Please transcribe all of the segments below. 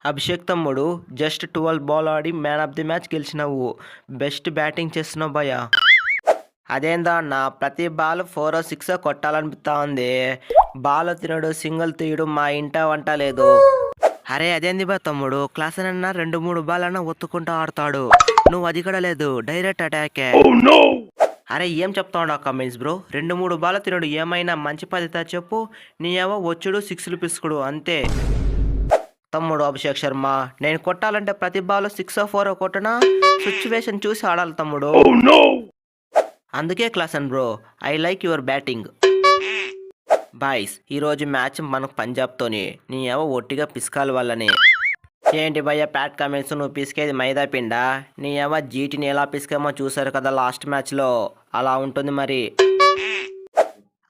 అభిషేక్ తమ్ముడు just 12 ball ఆడి man of the match గెలిచినావు. బెస్ట్ బ్యాటింగ్ చేస్తున్నావు భయ్యా. అదేందా అన్న, ప్రతి బాల్ 4 6 కొట్టాలనిపిస్తా ఉంది. బాల్ తినడు, సింగిల్ తీయడు, మా ఇంట వంట లేదు. అరే అదేంది బా తమ్ముడు, క్లాస్ అన్న 2-3 బాల్ అన్న ఒత్తుకుంటూ ఆడతాడు. నువ్వు అది కూడా లేదు, డైరెక్ట్ అటాకే. అరే ఏం చెప్తా ఉండవు కమెంట్స్ బ్రో. 2-3 బాల్ తినడు, ఏమైనా మంచి పద్ధతి చెప్పు. నీ ఏవో వచ్చుడు 6లు పిసుకుడు అంతే. తమ్ముడు అభిషేక్ శర్మ, నేను కొట్టాలంటే ప్రతి బాల్ 6 4 కొట్టనా? సిచ్యువేషన్ చూసి ఆడాలి తమ్ముడు. అందుకే class and bro, I like your batting. Boys, ఈరోజు మ్యాచ్ మనకు పంజాబ్తోని. నీ ఏవో ఒట్టిగా పిసకాలి వాళ్ళని. ఏంటి భయ్య ప్యాట్ కామెంట్స్, నువ్వు పిసికేది మైదా పిండా? నీ ఏవో జీటీని ఎలా పిసికామో చూసారు కదా లాస్ట్ మ్యాచ్లో, అలా ఉంటుంది మరి.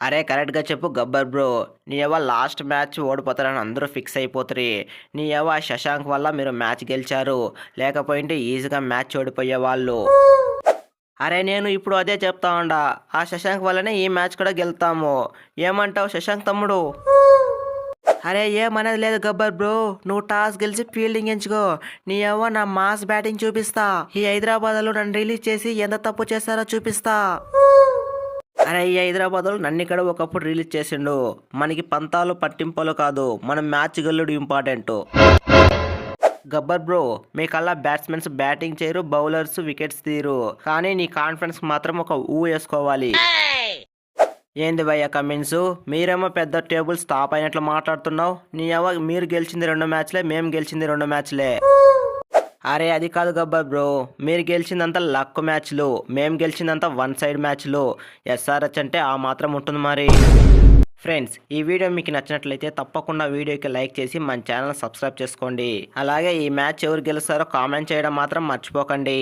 అరే కరెక్ట్గా చెప్పు గబ్బర్ బ్రో, నీ ఏవో లాస్ట్ మ్యాచ్ ఓడిపోతారని అందరూ ఫిక్స్ అయిపోతారు. నీ ఏవో ఆ శశాంక్ వల్ల మీరు మ్యాచ్ గెలిచారు, లేకపోయింటే ఈజీగా మ్యాచ్ ఓడిపోయేవాళ్ళు. అరే నేను ఇప్పుడు అదే చెప్తా ఉండా, ఆ శశాంక్ వల్లనే ఈ మ్యాచ్ కూడా గెలుతాము. ఏమంటావు శశాంక్ తమ్ముడు? అరే ఏమనేది లేదు గబ్బర్ బ్రో, నువ్వు టాస్ గెలిచి ఫీల్డింగ్ ఎంచుకో. నీ ఏవో నా మాస్ బ్యాటింగ్ చూపిస్తా. ఈ హైదరాబాద్లో నన్ను రిలీజ్ చేసి ఎంత తప్పు చేస్తారో చూపిస్తా. అరే ఈ హైదరాబాద్లో నన్ను ఇక్కడ ఒకప్పుడు రిలీజ్ చేసిండు. మనకి పంతాలు పట్టింపులు కాదు, మనం మ్యాచ్ గెలుడు ఇంపార్టెంట్. గబ్బర్ బ్రో, మీకల్లా బ్యాట్స్మెన్స్ బ్యాటింగ్ చేయరు, బౌలర్స్ వికెట్స్ తీరు, కానీ నీ కాన్ఫిడెన్స్ మాత్రం ఒక వేసుకోవాలి. ఏంది భయ్య కమిన్స్, మీరేమో పెద్ద టేబుల్ స్టాప్ అయినట్లు మాట్లాడుతున్నావు. నీ మీరు గెలిచింది 2 మ్యాచ్లే, మేము గెలిచింది 2 మ్యాచ్లే. అరే అది కాదు గబ్బర్ బ్రో, మీరు గెలిచిందంతా లక్ మ్యాచ్లు, మేము గెలిచిందంతా 1 సైడ్ మ్యాచ్లు. ఎస్ఆర్హెచ్ అంటే ఆ మాత్రం ఉంటుంది మరి. ఫ్రెండ్స్, ఈ వీడియో మీకు నచ్చినట్లయితే తప్పకుండా వీడియోకి లైక్ చేసి మన ఛానల్ సబ్స్క్రైబ్ చేసుకోండి. అలాగే ఈ మ్యాచ్ ఎవరు గెలుస్తారో కామెంట్ చేయడం మాత్రం మర్చిపోకండి.